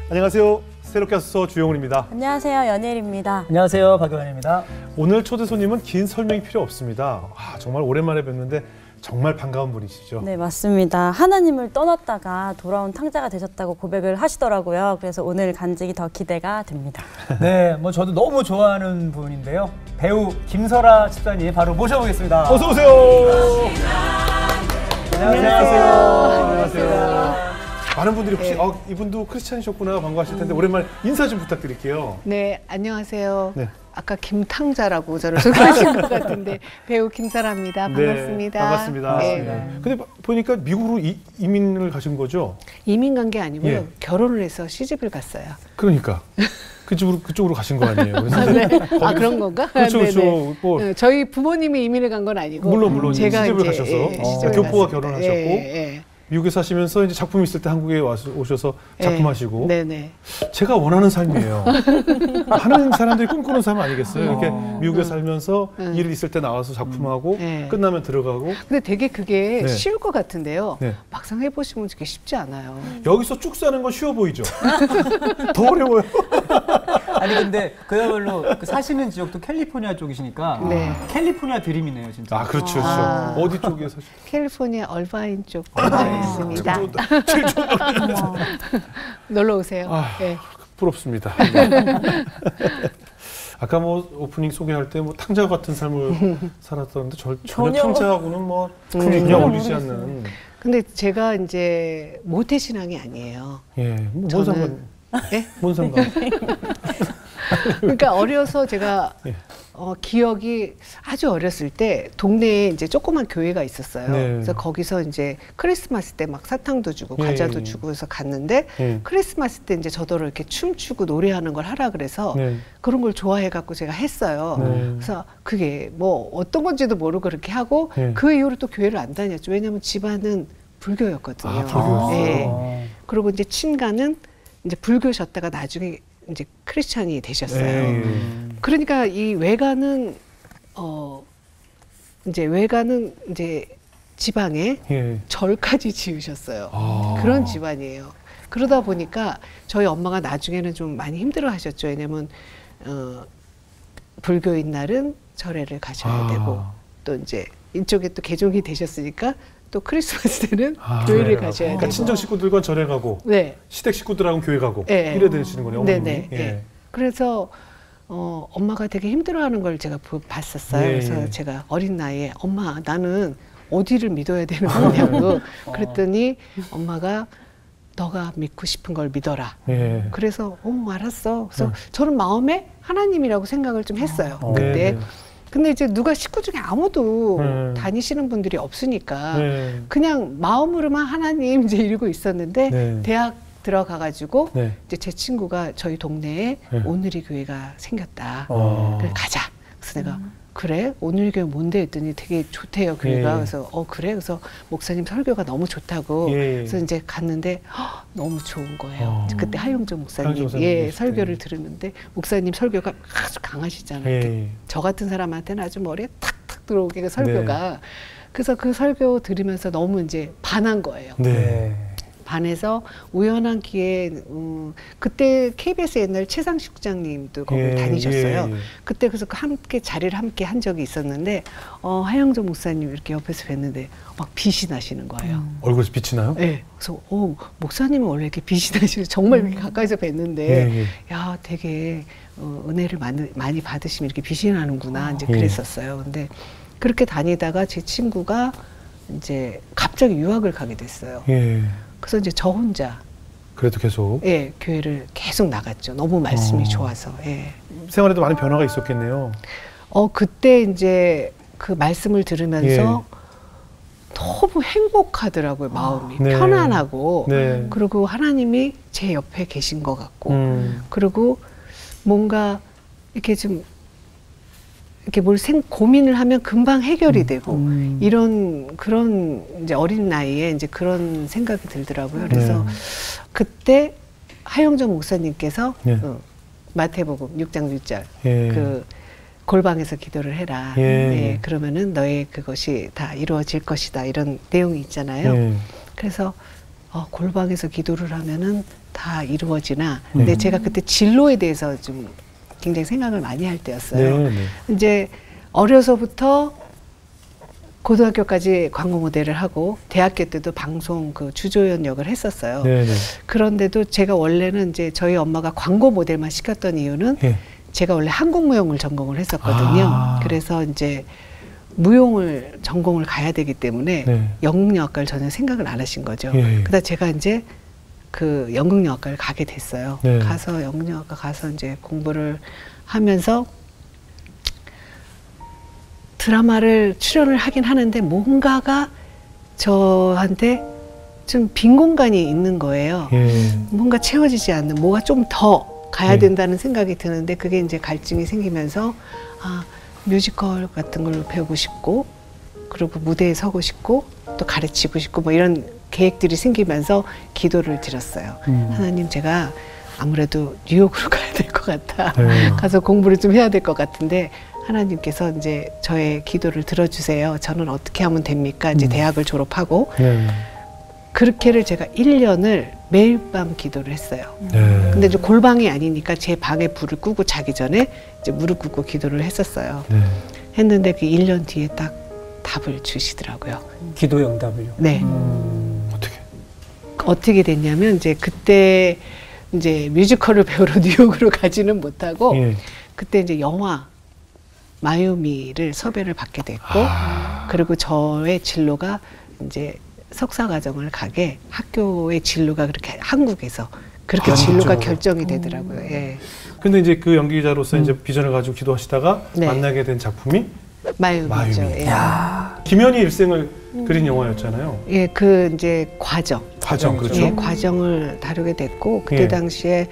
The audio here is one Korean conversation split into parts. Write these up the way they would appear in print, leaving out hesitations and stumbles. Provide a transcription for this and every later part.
안녕하세요. 새롭게 와서 주영훈입니다. 안녕하세요. 연예일입니다. 안녕하세요. 박용현입니다. 오늘 초대 손님은 긴 설명이 필요 없습니다. 정말 오랜만에 뵙는데 정말 반가운 분이시죠? 네, 맞습니다. 하나님을 떠났다가 돌아온 탕자가 되셨다고 고백을 하시더라고요. 그래서 오늘 간직이 더 기대가 됩니다. 네, 뭐 저도 너무 좋아하는 분인데요. 배우 김설아 집사님 바로 모셔보겠습니다. 어서 오세요. 안녕하세요. 안녕하세요. 많은 분들이 혹시 이분도 크리스찬이셨구나 반가워하실 텐데 오랜만에 인사 좀 부탁드릴게요. 네, 안녕하세요. 네. 아까 김탕자라고 저를 소개하신 것 같은데 배우 김설아입니다. 반갑습니다. 네, 반갑습니다. 네. 근데 보니까 미국으로 이민을 가신 거죠? 이민 간 게 아니고요. 예. 결혼을 해서 시집을 갔어요. 그러니까 그쪽으로 가신 거 아니에요? 그래서 네. 그런 건가? 그렇죠, 네네. 그렇죠. 뭐 저희 부모님이 이민을 간 건 아니고 물론 제가 시집을 이제, 가셔서 시집을 교포와 갔습니다. 결혼하셨고 미국에 사시면서 이제 작품 있을 때 한국에 오셔서 작품하시고 네네. 제가 원하는 삶이에요. 하는 사람들이 꿈꾸는 삶 아니겠어요? 이렇게 미국에 살면서 일 있을 때 나와서 작품하고 끝나면 들어가고. 근데 되게 그게 네. 쉬울 것 같은데요. 네. 막상 해보시면 그게 쉽지 않아요. 여기서 쭉 사는 건 쉬워 보이죠? 더 어려워요. 아니 근데 그야말로 사시는 지역도 캘리포니아 쪽이시니까 네. 캘리포니아 드림이네요, 진짜. 그렇죠, 그렇죠. 어디 쪽에 사시죠? 캘리포니아 얼바인 쪽 있습니다. 제일 좋은 놀러 오세요. 네. 부럽습니다. 아까 뭐 오프닝 소개할 때 뭐 탕자 같은 삶을 살았다는데 전혀 탕자하고는 뭐 그냥 어울리지 않는. 근데 제가 이제 모태 신앙이 아니에요. 예, 뭔 상관? 예? 뭔 상관? 그러니까 어려서 제가 예. 기억이 아주 어렸을 때 동네에 이제 조그만 교회가 있었어요. 네. 그래서 거기서 이제 크리스마스 때 막 사탕도 주고 예, 과자도 예. 주고 해서 갔는데 크리스마스 때 이제 저더러 이렇게 춤추고 노래하는 걸 하라 그래서 그런 걸 좋아해 갖고 제가 했어요. 그래서 그게 뭐 어떤 건지도 모르고 그렇게 하고 그 이후로 또 교회를 안 다녔죠. 왜냐하면 집안은 불교였거든요. 불교였어요. 예. 그리고 이제 친가는 이제 불교셨다가 나중에 이제 크리스찬이 되셨어요. 그러니까 이 외가는 이제 지방에 절까지 지으셨어요. 그런 집안이에요. 그러다 보니까 저희 엄마가 나중에는 좀 많이 힘들어 하셨죠. 왜냐면 불교인 날은 절에를 가셔야 되고 또 이제 이쪽에 또 개종이 되셨으니까 또 크리스마스 때는 교회를 가셔야 되고. 그러니까 친정 식구들과 절에 가고 시댁 식구들하고는 교회 가고 이래 되시는 거네요. 네네. 예. 그래서 엄마가 되게 힘들어하는 걸 제가 봤었어요. 그래서 제가 어린 나이에 엄마 나는 어디를 믿어야 되는 거냐고 그랬더니 엄마가 너가 믿고 싶은 걸 믿어라. 그래서 알았어. 그래서 저는 마음에 하나님이라고 생각을 좀 했어요. 그때. 근데 이제 누가 식구 중에 아무도 다니시는 분들이 없으니까 그냥 마음으로만 하나님 이제 이러고 있었는데 대학 들어가가지고 이제 제 친구가 저희 동네에 오늘의 교회가 생겼다. 그래 가자. 그래서 내가 그래? 오늘의 교회 뭔데 했더니 되게 좋대요 교회가. 그래서 그래? 그래서 목사님 설교가 너무 좋다고. 그래서 이제 갔는데 너무 좋은 거예요. 그때 하용조 목사님 설교를 들었는데 목사님 설교가 아주 강하시잖아요. 저 같은 사람한테는 아주 머리에 탁탁 들어오게 설교가. 그래서 그 설교 들으면서 너무 이제 반한 거예요. 반해서 우연한 기회에 그때 KBS 옛날 최상식 국장님도 거기 다니셨어요. 그때 그래서 함께 자리를 함께 한 적이 있었는데 하영조 목사님 이렇게 옆에서 뵀는데 막 빛이 나시는 거예요. 얼굴에서 빛이 나요? 네. 그래서 목사님은 원래 이렇게 빛이 나시는 정말 이렇게 가까이서 뵀는데 야 되게 은혜를 많이 받으시면 이렇게 빛이 나는구나 이제 그랬었어요. 근데 그렇게 다니다가 제 친구가 이제 갑자기 유학을 가게 됐어요. 그래서 이제 저 혼자 그래도 계속 교회를 계속 나갔죠. 너무 말씀이 좋아서. 생활에도 많은 변화가 있었겠네요. 그때 이제 그 말씀을 들으면서 너무 행복하더라고요. 마음이 편안하고 그리고 하나님이 제 옆에 계신 것 같고 그리고 뭔가 이렇게 좀 이렇게 뭘 고민을 하면 금방 해결이 되고 그런 이제 어린 나이에 이제 그런 생각이 들더라고요. 그래서 그때 하영정 목사님께서 마태복음 6장 6절 그 골방에서 기도를 해라. 그러면은 너의 그것이 다 이루어질 것이다. 이런 내용이 있잖아요. 그래서 골방에서 기도를 하면은 다 다 이루어지나. 근데 제가 그때 진로에 대해서 좀 굉장히 생각을 많이 할 때였어요. 이제 어려서부터 고등학교까지 광고 모델을 하고 대학교 때도 방송 그 주조연 역을 했었어요. 그런데도 제가 원래는 이제 저희 엄마가 광고 모델만 시켰던 이유는 제가 원래 한국무용을 전공을 했었거든요. 그래서 이제 무용을 전공을 가야 되기 때문에 연극영화과를 전혀 생각을 안 하신 거죠. 그러다 제가 이제 그 연극영화과를 가게 됐어요. 가서 연극영화과 가서 이제 공부를 하면서 드라마를 출연을 하긴 하는데 뭔가가 저한테 좀 빈 공간이 있는 거예요. 뭔가 채워지지 않는, 뭐가 좀 더 가야 된다는 생각이 드는데 그게 이제 갈증이 생기면서 아, 뮤지컬 같은 걸 배우고 싶고 그리고 무대에 서고 싶고 또 가르치고 싶고 뭐 이런 계획들이 생기면서 기도를 드렸어요. 하나님, 제가 아무래도 뉴욕으로 가야 될 것 같아. 가서 공부를 좀 해야 될 것 같은데 하나님께서 이제 저의 기도를 들어주세요. 저는 어떻게 하면 됩니까? 이제 대학을 졸업하고 그렇게를 제가 1년을 매일 밤 기도를 했어요. 근데 이제 골방이 아니니까 제 방에 불을 끄고 자기 전에 이제 무릎 꿇고 기도를 했었어요. 했는데 그 1년 뒤에 딱 답을 주시더라고요. 기도 응답을요? 네. 어떻게 됐냐면 이제 그때 이제 뮤지컬을 배우러 뉴욕으로 가지는 못하고 그때 이제 영화 마유미를 섭외를 받게 됐고 그리고 저의 진로가 이제 석사 과정을 가게 학교의 진로가 그렇게 한국에서 그렇게 진로가 결정이 되더라고요. 근데 이제 그 연기자로서 이제 비전을 가지고 기도하시다가 만나게 된 작품이 마유미죠. 김연희 일생을 그린 영화였잖아요. 그 이제 과정 그렇죠. 과정을 다루게 됐고 그때 당시에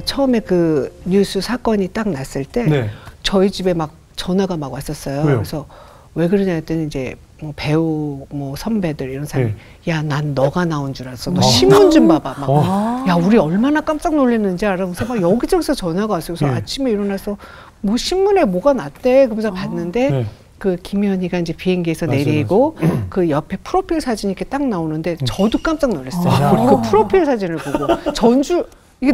처음에 그 뉴스 사건이 딱 났을 때 저희 집에 막 전화가 막 왔었어요. 왜요? 그래서 왜 그러냐 했더니 이제 뭐 배우 뭐 선배들 이런 사람이 야, 난 너가 나온 줄 알았어. 너 신문 좀 봐봐. 막 야, 우리 얼마나 깜짝 놀랐는지 알아. 그래서 막 여기저기서 전화가 왔어요. 그래서 아침에 일어나서 뭐 신문에 뭐가 났대. 그러면서 봤는데 그 김연희가 이제 비행기에서 내리고 그 옆에 프로필 사진이 이렇게 딱 나오는데 저도 깜짝 놀랐어요. 그 프로필 사진을 보고 전주 이게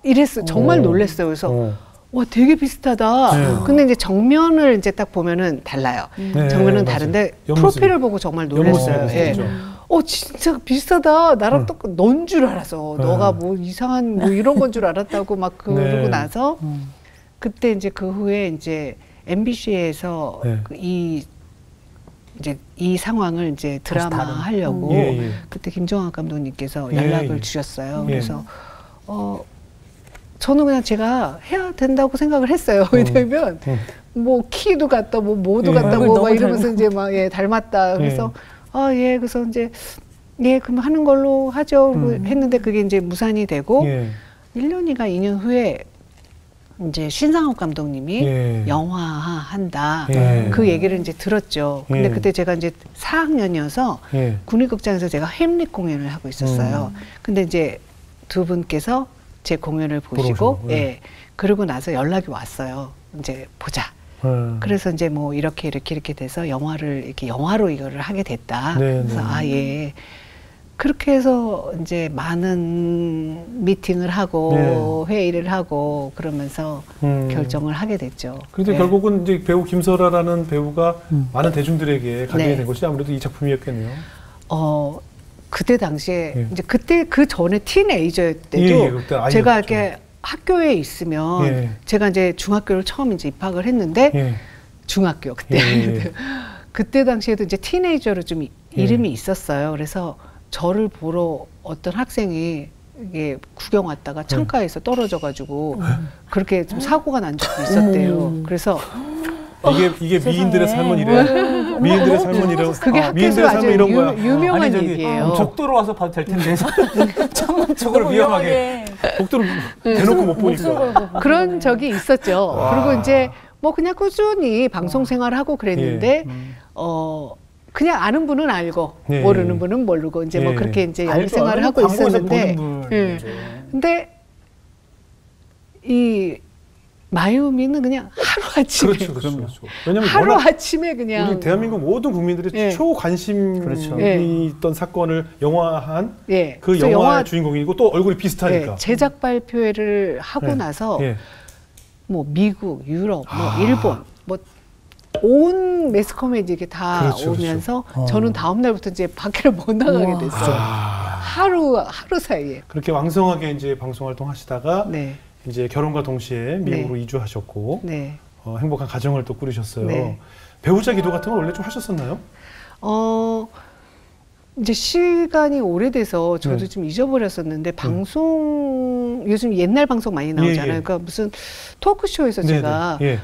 이랬어. 정말 놀랐어요. 그래서 와, 되게 비슷하다. 근데 이제 정면을 이제 딱 보면은 달라요. 정면은 다른데 프로필을 보고 정말 놀랐어요. 진짜 비슷하다. 나랑 넌 줄 알았어. 너가 뭐 이상한 뭐 이런 건 줄 알았다고 막 그러고 나서 그때 이제 그 후에 이제 MBC에서 이 상황을 이제 드라마 하려고 그때 김종환 감독님께서 연락을 주셨어요. 그래서 저는 그냥 제가 해야 된다고 생각을 했어요. 왜냐면 뭐 키도 같다, 뭐 뭐도 같다고 막 이러면서 이제 막 닮았다. 그래서 그래서 이제 그럼 하는 걸로 하죠. 했는데 그게 이제 무산이 되고 1년이가 2년 후에 이제 신상옥 감독님이 영화화 한다. 그 얘기를 이제 들었죠. 근데 그때 제가 이제 4학년이어서 국립극장에서 제가 햄릿 공연을 하고 있었어요. 근데 이제 두 분께서 제 공연을 보시고 그러고 나서 연락이 왔어요. 이제 보자. 그래서 이제 뭐 이렇게 돼서 영화를 이렇게 영화로 이거를 하게 됐다. 그래서 그렇게 해서 이제 많은 미팅을 하고 회의를 하고 그러면서 결정을 하게 됐죠. 그런데 결국은 이제 배우 김설아라는 배우가 많은 대중들에게 가게 된 것이 아무래도 이 작품이었겠네요. 그때 당시에 이제 그때 그 전에 티네이저 때도 제가 이렇게 학교에 있으면 제가 이제 중학교를 처음 이제 입학을 했는데 중학교 그때 그때 당시에도 이제 티네이저로 좀 이름이 있었어요. 그래서 저를 보러 어떤 학생이 이게 구경 왔다가 창가에서 떨어져가지고 그렇게 좀 사고가 난 적도 있었대요. 그래서 이게 미인들의 삶은 이래. 미인들의 삶은 이래. 그게 학교에서 아주 이런 거야. 유명한 얘기예요. 적도로 와서 봐도 될 텐데. 저걸 위험하게. 복도를 대놓고 못 보니까. 그런 적이 있었죠. 그리고 이제 뭐 그냥 꾸준히 방송 생활을 하고 그랬는데 그냥 아는 분은 알고 모르는 분은 모르고 이제 뭐 그렇게 이제 연기 생활을 하고 있었는데 근데 이 마이오미는 그냥 하루아침에 그렇죠. 왜냐면 하루아침에 그냥 우리 대한민국 모든 국민들이 예. 초관심이 그렇죠. 있던 사건을 영화한 예. 그 영화의 주인공이고 또 얼굴이 비슷하니까. 예. 제작 발표회를 하고 예. 나서 예. 뭐 미국, 유럽, 뭐 일본, 뭐 온 매스컴에 이게 다 그렇죠, 오면서 저는 다음 날부터 이제 밖을 못 나가게 됐어요. 하루 사이에. 그렇게 왕성하게 이제 방송 활동하시다가 네. 이제 결혼과 동시에 미국으로 이주하셨고 네. 행복한 가정을 또 꾸리셨어요. 네. 배우자 기도 같은 걸 원래 좀 하셨었나요? 이제 시간이 오래돼서 저도 네. 좀 잊어버렸었는데 방송 요즘 옛날 방송 많이 나오잖아요. 예, 예. 그러니까 무슨 토크쇼에서 제가 예.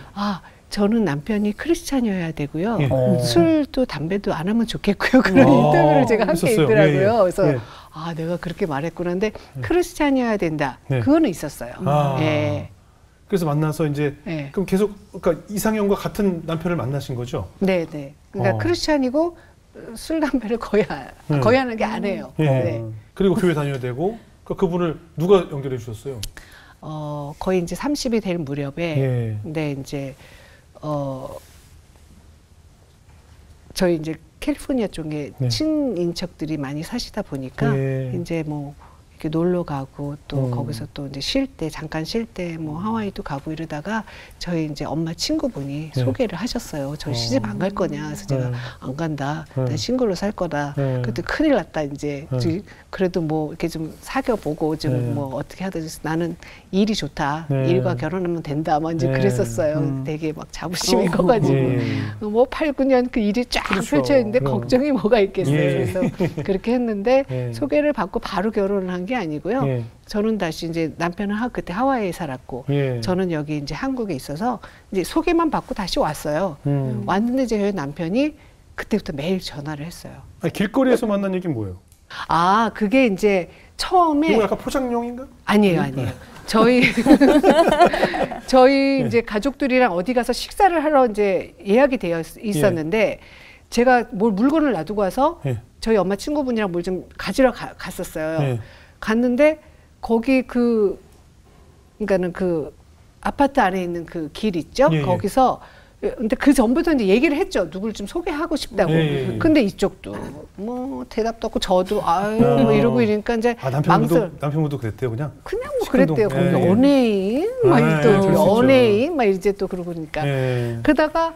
저는 남편이 크리스찬이어야 되고요. 예. 술도 담배도 안 하면 좋겠고요. 그런 인터뷰를 제가 한 게 있었어요. 있더라고요. 예, 예. 그래서 예. 내가 그렇게 말했구나. 근데 크리스찬이어야 된다. 네. 그거는 있었어요. 예. 그래서 만나서 이제 예. 그럼 계속 그러니까 이상형과 같은 남편을 만나신 거죠? 네, 네. 그러니까 크리스찬이고 술 담배를 거의 하는 게 안 해요. 예. 네. 그리고 교회 다녀야 되고 그분을 누가 연결해 주셨어요? 거의 이제 30이 될 무렵에 예. 근데 이제 저희 이제 캘리포니아 쪽에 네. 친인척들이 많이 사시다 보니까 예. 이제 뭐 이렇게 놀러 가고 또 거기서 또 이제 잠깐 쉴 때 뭐 하와이도 가고 이러다가 저희 이제 엄마 친구분이 네. 소개를 하셨어요. 저희 시집 안 갈 거냐. 그래서 제가 안 간다. 난 싱글로 살 거다. 그때 큰일 났다 이제. 그래도 뭐 이렇게 좀 사귀어 보고 좀 뭐 어떻게 하든지 나는 일이 좋다. 일과 결혼하면 된다. 뭐 이제 그랬었어요. 되게 막 자부심이 커가지고 뭐 8, 9년 그 일이 쫙 펼쳐 있는데 걱정이 뭐가 있겠어요. 그래서 그렇게 했는데 소개를 받고 바로 결혼을 한 게 아니고요. 저는 다시 이제 남편은 그때 하와이에 살았고 저는 여기 이제 한국에 있어서 이제 소개만 받고 다시 왔어요. 왔는데 저희 남편이 그때부터 매일 전화를 했어요. 아니, 길거리에서 만난 얘기는 뭐예요? 그게 이제 처음에 이거 약간 포장용인가? 아니에요. 저희 이제 가족들이랑 어디 가서 식사를 하러 이제 예약이 되어 있었는데 제가 물건을 놔두고 와서 저희 엄마 친구분이랑 뭘 좀 가지러 갔었어요. 갔는데 거기 그러니까는 그 아파트 안에 있는 그 길 있죠? 거기서 근데 그 전부터 이제 얘기를 했죠. 누굴 좀 소개하고 싶다고. 근데 이쪽도 뭐 대답도 없고 저도 뭐 이러고 이러니까 이제 남편분도 그랬대요, 그냥 뭐 그랬대요. 거기 연예인 막 또 연예인 막 이제 또 그러고 그러니까 그러다가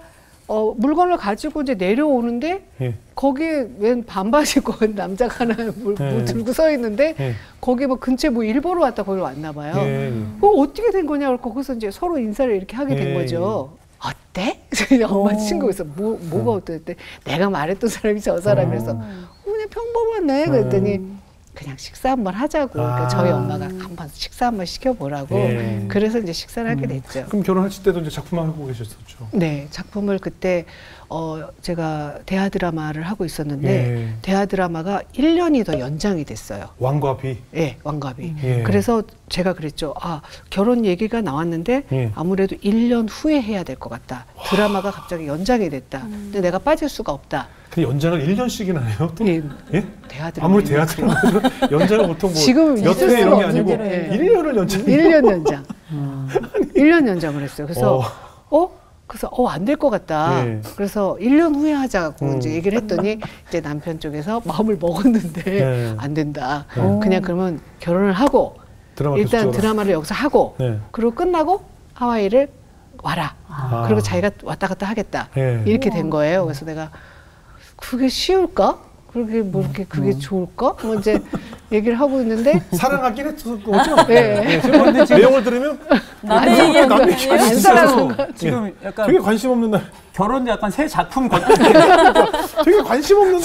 물건을 가지고 이제 내려오는데 거기에 웬 반바지 입고 남자가 하나 뭐 들고 서 있는데 거기 뭐 근처에 뭐 일 보러 왔다 거기 왔나 봐요. 어떻게 된 거냐 그러고 거기서 이제 서로 인사를 이렇게 하게 된 거죠. 어때? 엄마 친구에서 뭐가 어땠대? 내가 말했던 사람이 저 사람이라서 그냥 평범하네 그랬더니 그냥 식사 한번 하자고. 그러니까 저희 엄마가 한번 식사 한번 시켜보라고. 그래서 이제 식사를 하게 됐죠. 그럼 결혼하실 때도 이제 작품을 하고 계셨었죠? 네, 작품을 그때 제가 대하 드라마를 하고 있었는데 대하 드라마가 1년이 더 연장이 됐어요. 왕과 비? 네, 왕과 비. 그래서 제가 그랬죠. 결혼 얘기가 나왔는데 아무래도 1년 후에 해야 될 것 같다. 드라마가 갑자기 연장이 됐다. 근데 내가 빠질 수가 없다. 근데 연장을 1년씩이나 해요? 또? 예? 대하 드라마. 아무리 대하 드라마 연장을 보통 뭐 지금 몇 회 이런 게 아니고 1년을 연장. 1년 연장. 1년 연장을 했어요. 그래서 그래서 안 될 것 같다. 그래서 1년 후에 하자고 이제 얘기를 했더니 이제 남편 쪽에서 마음을 먹었는데 안 된다. 그냥 그러면 결혼을 하고 일단 드라마를 여기서 하고 그리고 끝나고 하와이를 와라. 그리고 자기가 왔다 갔다 하겠다. 이렇게 된 거예요. 그래서 내가 그게 쉬울까? 그렇게 뭐 이렇게 그게 좋을까? 뭐 이제 얘기를 하고 있는데 사랑하긴 했었죠. 네. 내용을 들으면 남의 얘기 안 사랑한 지금 약간 되게 관심 없는 날. 결혼 약간 새 작품 같은 되게 관심 없는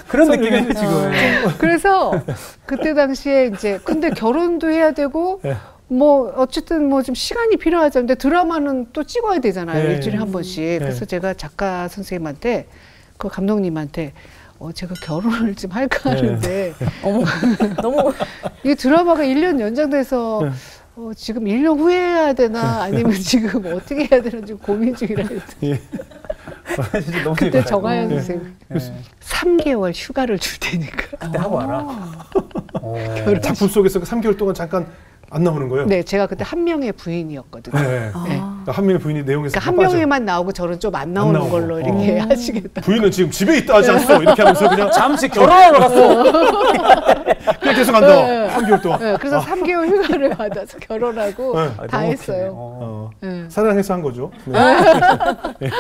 그런 느낌이에요 지금. 그래서 그때 당시에 이제 근데 결혼도 해야 되고 뭐 어쨌든 뭐 좀 시간이 필요하잖아요. 근데 드라마는 또 찍어야 되잖아요. 일주일에 한 번씩. 그래서 제가 작가 선생님한테 그 감독님한테 제가 결혼을 좀 할까 하는데 너무 이 드라마가 1년 연장돼서 지금 1년 후에 해야 되나 아니면 지금 어떻게 해야 되는지 고민 중이라 했더니 그때 정하연 선생님 3개월 휴가를 줄 테니까 그때 하고 와라. 작품 속에서 그 3개월 동안 잠깐 안 나오는 거예요? 네, 제가 그때 한 명의 부인이었거든요. 네. 네. 그러니까 한 명의 부인이 내용에서 그러니까 한 명에만 나오고 저는 좀 안 나오는 걸로 이렇게 하시겠다. 부인은 지금 집에 있다 하지 않았어? 이렇게 하면서 그냥 잠시 결혼하러 갔어. 그냥 계속 간다. 3개월 동안. 네, 그래서 3개월 휴가를 받아서 결혼하고 다 너무 했어요. 사랑해서 한 거죠. 네.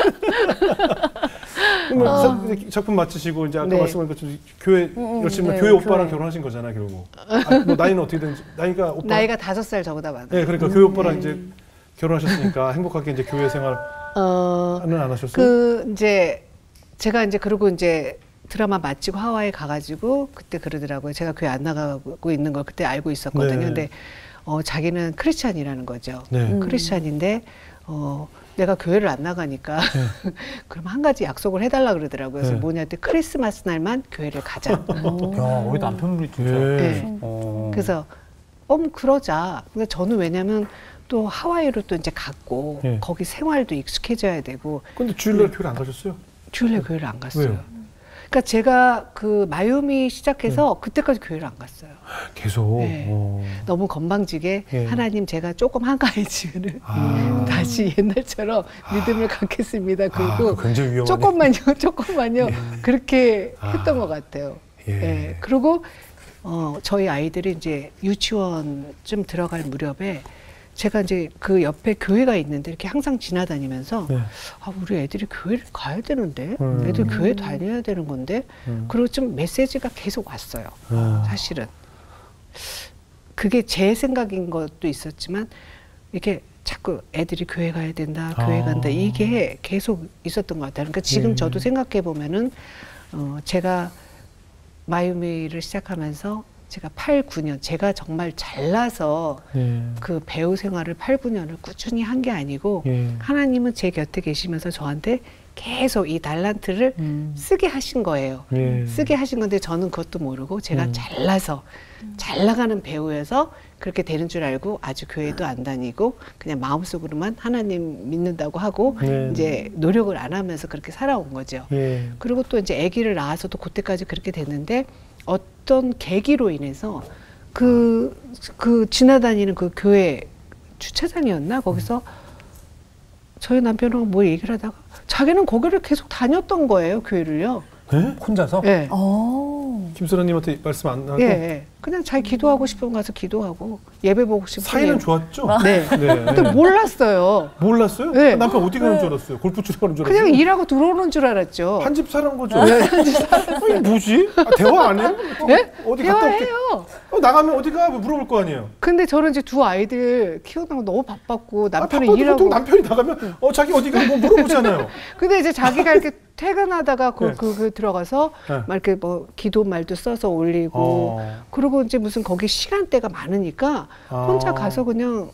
작품 마치시고 이제 아까 말씀하신 것처럼 교회 열심히 교회 오빠랑 결혼하신 거잖아 결국. 뭐 나이는 어떻게 되는지 나이가 5살 저보다 많아요. 네, 그러니까 교회 오빠랑 이제 결혼하셨으니까 행복하게 이제 교회 생활은 안 하셨어요? 이제 제가 이제 그러고 이제 드라마 마치고 하와이 가가지고 그때 그러더라고요. 제가 교회 안 나가고 있는 걸 그때 알고 있었거든요. 근데 자기는 크리스찬이라는 거죠. 크리스찬인데 내가 교회를 안 나가니까 그럼 한 가지 약속을 해달라 그러더라고요. 그래서 뭐냐 했더니 크리스마스 날만 교회를 가자. 야, 우리 남편분이 진짜. 그래서 그러자. 근데 저는 왜냐면 또 하와이로 또 이제 갔고 거기 생활도 익숙해져야 되고. 근데 주일날 교회를 안 가셨어요? 주일날 교회를 안 갔어요. 왜요? 그러니까 제가 그 마이오미 시작해서 그때까지 교회를 안 갔어요. 계속. 너무 건방지게 하나님 제가 조금 한가해지면은 다시 옛날처럼 믿음을 갖겠습니다. 그리고 굉장히 위험하네. 조금만요. 그렇게 했던 것 같아요. 그리고 저희 아이들이 이제 유치원 좀 들어갈 무렵에 제가 이제 그 옆에 교회가 있는데 이렇게 항상 지나다니면서 우리 애들이 교회를 가야 되는데 애들 교회 다녀야 되는 건데 그리고 좀 메시지가 계속 왔어요. 사실은 그게 제 생각인 것도 있었지만 이렇게 자꾸 애들이 교회 가야 된다, 교회 간다 이게 계속 있었던 것 같아요. 그러니까 지금 저도 생각해 보면은 제가 마이오미를 시작하면서 제가 8, 9년 제가 정말 잘나서 그 배우 생활을 8, 9년을 꾸준히 한 게 아니고 하나님은 제 곁에 계시면서 저한테 계속 이 달란트를 쓰게 하신 거예요. 쓰게 하신 건데 저는 그것도 모르고 제가 잘나서 잘 나가는 배우여서 그렇게 되는 줄 알고 아주 교회도 안 다니고 그냥 마음속으로만 하나님 믿는다고 하고 이제 노력을 안 하면서 그렇게 살아온 거죠. 그리고 또 이제 아기를 낳아서도 그때까지 그렇게 됐는데 어떤 계기로 인해서 그 지나다니는 그 교회 주차장이었나? 거기서 저희 남편하고 뭐 얘기를 하다가 자기는 거기를 계속 다녔던 거예요, 교회를요. 네? 혼자서? 네. 김선아님한테 말씀 안 하고? 그냥 자기 기도하고 싶으면 가서 기도하고 예배 보고 싶으면 사이는 좋았죠? 네. 근데 몰랐어요. 몰랐어요? 네. 남편 어디 가는 줄 알았어요? 골프 치러 가는 줄 알았어요? 그냥 일하고 들어오는 줄 알았죠. 한 집 사는 거죠? 아니, 뭐지? 대화 안 해요? 네? 어디 갔다 올게. 대화해요. 나가면 어디가? 물어볼 거 아니에요? 근데 저는 이제 두 아이들 키우느라고 너무 바빴고 남편이 바빠도 일하고 보통 남편이 나가면 자기 어디가 뭐 물어보잖아요. 근데 이제 자기가 이렇게 퇴근하다가 그 들어가서 막 이렇게 뭐 기도 말도 써서 올리고 그리고 이제 무슨 거기 시간대가 많으니까 혼자 가서 그냥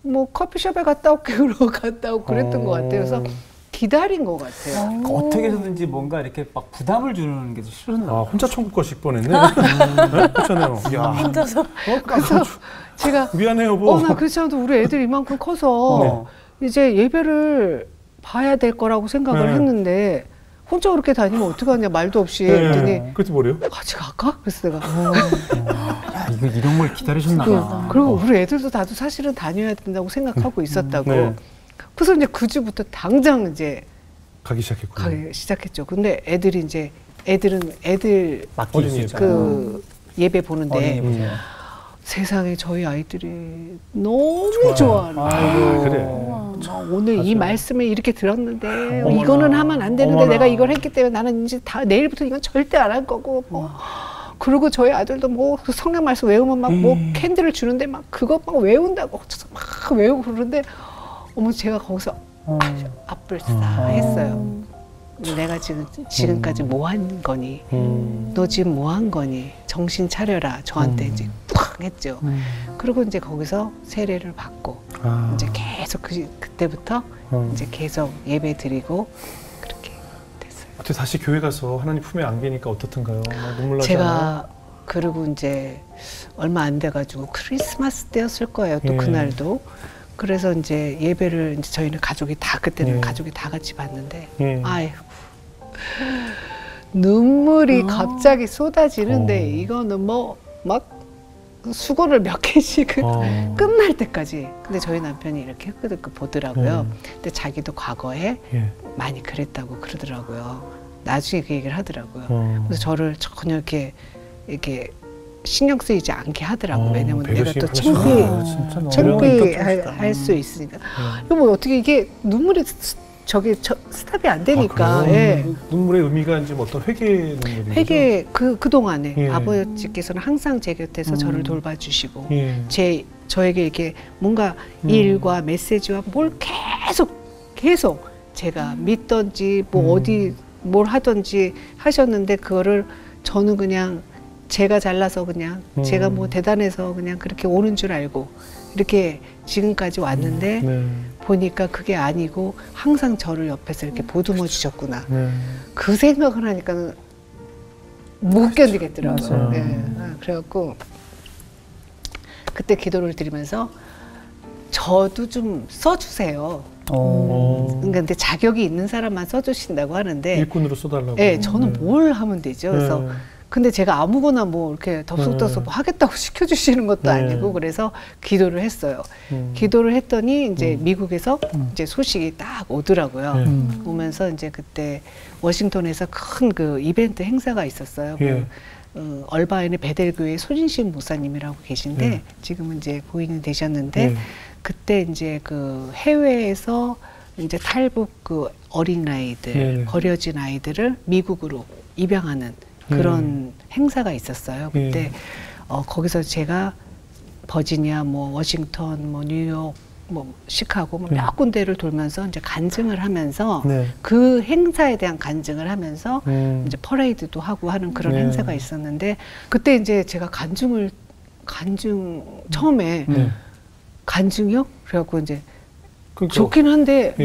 뭐 커피숍에 갔다 올게 그러고 갔다 오고 그랬던 것 같아요. 그래서 기다린 것 같아요. 어떻게 해서든지 뭔가 이렇게 막 부담을 주는 게 싫었나 봐요. 혼자 천국 가실 뻔했네. 그렇잖아요. 혼자서. 그래서 제가 미안해요, 여보. 나 그렇지 않아도 우리 애들 이만큼 커서 이제 예배를 봐야 될 거라고 생각을 했는데 혼자 그렇게 다니면 어떡하냐 말도 없이 했더니 그래서 뭐래요? 같이 갈까? 그래서 내가 야, 이런 걸 기다리셨나 봐. 그리고 우리 애들도 나도 사실은 다녀야 된다고 생각하고 있었다고. 그래서 이제 그 주부터 당장 이제 가기 시작했군요. 가기 시작했죠. 근데 애들이 이제 애들 맡기시죠. 그 예배 보는데 세상에 저희 아이들이 너무 좋아하는 거예요. 그래. 오늘 이 말씀을 이렇게 들었는데 이거는 하면 안 되는데 내가 이걸 했기 때문에 나는 이제 내일부터 이건 절대 안 할 거고 그리고 저희 아들도 뭐 그 성경 말씀 외우면 막 뭐 캔들을 주는데 막 그거 막 외운다고 막 외우고 그러는데 제가 거기서 앞을 싹 했어요. 내가 지금까지 뭐 한 거니? 너 지금 뭐 한 거니? 정신 차려라. 저한테 이제 팍 했죠. 그리고 이제 거기서 세례를 받고 이제 계속 그때부터 이제 계속 예배 드리고 그렇게 됐어요. 어떻게 다시 교회 가서 하나님 품에 안기니까 어떻던가요? 눈물 나지 제가 않아요? 그리고 이제 얼마 안 돼가지고 크리스마스 때였을 거예요. 또 그날도. 그래서 이제 예배를 이제 저희는 가족이 다 그때는 가족이 다 같이 봤는데 아이고 눈물이 갑자기 쏟아지는데 이거는 뭐 막 수건을 몇 개씩 끝날 때까지. 근데 저희 남편이 이렇게 흑흑 보더라고요. 근데 자기도 과거에 많이 그랬다고 그러더라고요. 나중에 그 얘기를 하더라고요. 그래서 저를 전혀 이렇게 신경 쓰이지 않게 하더라고요. 왜냐면 내가 또 창피할 수 있으니까. 이거 뭐 어떻게 이게 눈물이 스탑이 안 되니까. 눈물의 의미가 이제 어떤 회개 눈물이죠. 회개 그동안에 아버지께서는 항상 제 곁에서 저를 돌봐주시고 저에게 이렇게 뭔가 일과 메시지와 뭘 계속 제가 믿던지 뭐 어디 뭘 하던지 하셨는데 그거를 저는 그냥 제가 잘나서 그냥 제가 뭐 대단해서 그냥 그렇게 오는 줄 알고 이렇게 지금까지 왔는데 보니까 그게 아니고 항상 저를 옆에서 이렇게 보듬어 주셨구나. 그 생각을 하니까 못 견디겠더라고요. 그래갖고 그때 기도를 드리면서 저도 좀 써주세요. 근데 자격이 있는 사람만 써주신다고 하는데 일꾼으로 써달라고. 저는 뭘 하면 되죠. 그래서 근데 제가 아무거나 뭐 이렇게 덥석덥석 뭐 하겠다고 시켜주시는 것도 아니고 그래서 기도를 했어요. 기도를 했더니 이제 미국에서 이제 소식이 딱 오더라고요. 오면서 이제 그때 워싱턴에서 큰 그 이벤트 행사가 있었어요. 얼바인의 베델교회 손인식 목사님이라고 계신데 지금은 이제 고인이 되셨는데 그때 이제 그 해외에서 이제 탈북 그 어린 아이들, 버려진 아이들을 미국으로 입양하는 그런 행사가 있었어요. 그때 거기서 제가 버지니아, 뭐 워싱턴, 뭐 뉴욕, 뭐 시카고 뭐 몇 군데를 돌면서 이제 간증을 하면서 그 행사에 대한 간증을 하면서 이제 퍼레이드도 하고 하는 그런 행사가 있었는데 그때 이제 제가 간증 처음에 간증이요? 그래갖고 이제 좋긴 한데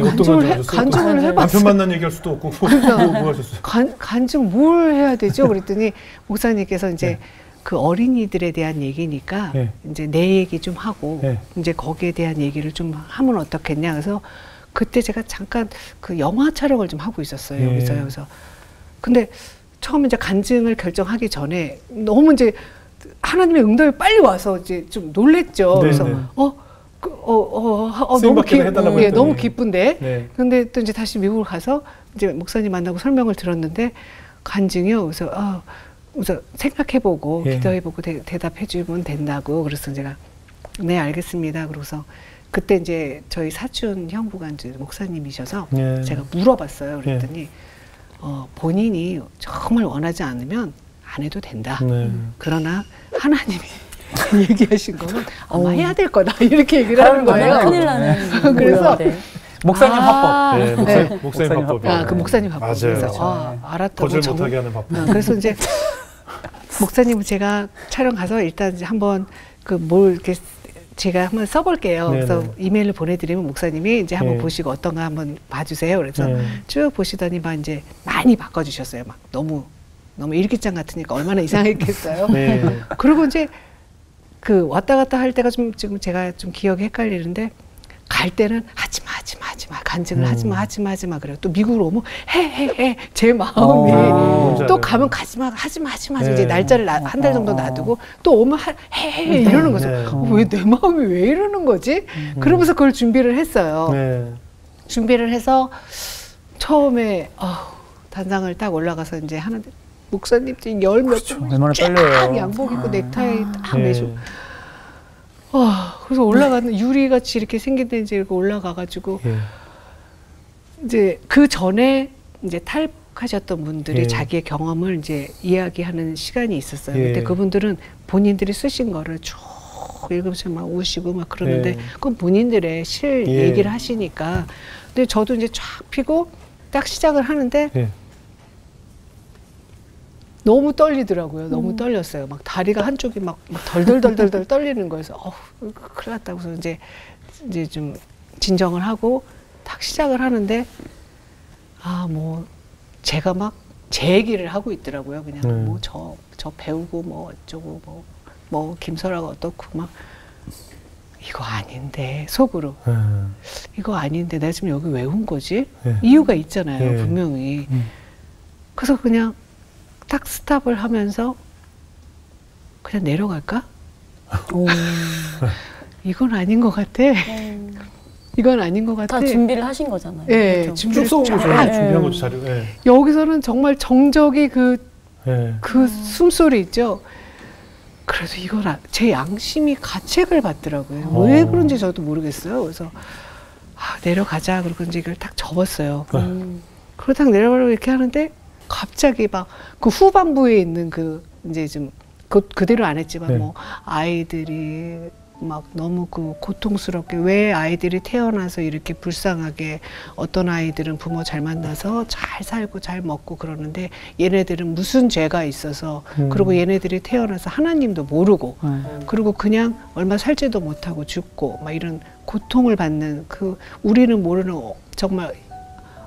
간증을 해봤어요. 남편 만난 얘기할 수도 없고 뭐 하셨어요? 간증 뭘 해야 되죠? 그랬더니 목사님께서 이제 그 어린이들에 대한 얘기니까 이제 내 얘기 좀 하고 이제 거기에 대한 얘기를 좀 하면 어떻겠냐. 그래서 그때 제가 잠깐 그 영화 촬영을 좀 하고 있었어요. 여기서요. 그래서 근데 처음 이제 간증을 결정하기 전에 너무 이제 하나님의 응답이 빨리 와서 이제 좀 놀랬죠. 그래서 너무 기쁜데. 근데 또 이제 다시 미국을 가서 이제 목사님 만나고 설명을 들었는데 간증이요. 그래서 우선 생각해보고 기도해보고 대답해주면 된다고. 그래서 제가 네 알겠습니다. 그러고서 그때 이제 저희 사촌 형부가 이제 목사님이셔서 제가 물어봤어요. 그랬더니 본인이 정말 원하지 않으면 안 해도 된다. 그러나 하나님이 얘기하신 거는 아마 해야 될 거다 이렇게 얘기를 하는 거예요. 큰일 나는. 그래서 목사님 화법. 목사님 화법이요. 그 목사님 화법. 맞아요. 그래서 알았다고. 거절 못하게 하는 화법. 그래서 이제 목사님은 제가 촬영 가서 일단 이제 한번 그 뭘 이렇게 제가 한번 써볼게요. 그래서 이메일을 보내드리면 목사님이 이제 한번 보시고 어떤가 한번 봐주세요. 그래서 쭉 보시더니 막 이제 많이 바꿔주셨어요. 막 너무 일기장 같으니까 얼마나 이상했겠어요. 그리고 이제 그 왔다 갔다 할 때가 좀 지금 제가 좀 기억이 헷갈리는데 갈 때는 하지마 간증을 하지마 그래요. 또 미국으로 오면 해 제 마음이 또 가면 하지마 이제 날짜를 한 달 정도 놔두고 또 오면 해 이러는 거죠. 왜 내 마음이 왜 이러는 거지? 그러면서 그걸 준비를 했어요. 준비를 해서 처음에 단상을 딱 올라가서 이제 하는데 목사님 지금 열 몇 분 얼마나 떨려요. 양복 입고 넥타이 딱 매시고 그래서 올라가는 유리같이 이렇게 생긴 데 이제 올라가가지고 이제 그 전에 이제 탈북하셨던 분들이 자기의 경험을 이제 이야기하는 시간이 있었어요. 근데 그분들은 본인들이 쓰신 거를 쭉 읽으면서 막 우시고 막 그러는데 그건 본인들의 실 얘기를 하시니까. 근데 저도 이제 쫙 피고 딱 시작을 하는데 너무 떨리더라고요. 너무 떨렸어요. 막 다리가 한쪽이 막 덜덜덜덜 떨리는 거여서 큰일 났다고 해서 이제 좀 진정을 하고 딱 시작을 하는데 뭐 제가 막 제 얘기를 하고 있더라고요. 그냥 뭐 저 배우고 뭐 어쩌고 뭐 김설아가 어떻고 막 이거 아닌데 속으로 이거 아닌데 내가 지금 여기 왜 온 거지? 이유가 있잖아요. 분명히. 그래서 그냥 딱 스탑을 하면서 그냥 내려갈까? 이건 아닌 것 같아. 이건 아닌 것 같아. 다 준비를 하신 거잖아요. 예, 그렇죠? 준비를 쭉 써온 거죠. 쫙. 준비한 거죠, 자료. 예. 여기서는 정말 정적이 그 예. 숨소리 있죠. 그래서 이건 제 양심이 가책을 받더라고요. 왜 그런지 저도 모르겠어요. 그래서 내려가자. 그러고 이제 이걸 딱 접었어요. 그러고 딱 내려가려고 이렇게 하는데 갑자기 막 그 후반부에 있는 그 이제 좀 그대로 안 했지만 네. 뭐 아이들이 막 너무 그 고통스럽게 왜 아이들이 태어나서 이렇게 불쌍하게 어떤 아이들은 부모 잘 만나서 잘 살고 잘 먹고 그러는데 얘네들은 무슨 죄가 있어서 그리고 얘네들이 태어나서 하나님도 모르고 그리고 그냥 얼마 살지도 못하고 죽고 막 이런 고통을 받는 그 우리는 모르는 정말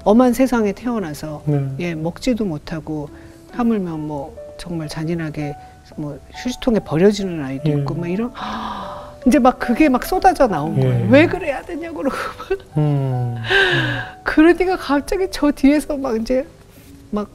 엄한 세상에 태어나서 예, 먹지도 못하고 하물며 뭐 정말 잔인하게 뭐 휴지통에 버려지는 아이도 있고 막 이런 이제 막 그게 막 쏟아져 나온 거예요. 왜 그래야 되냐고 그러고 그러니까 갑자기 저 뒤에서 막 이제 막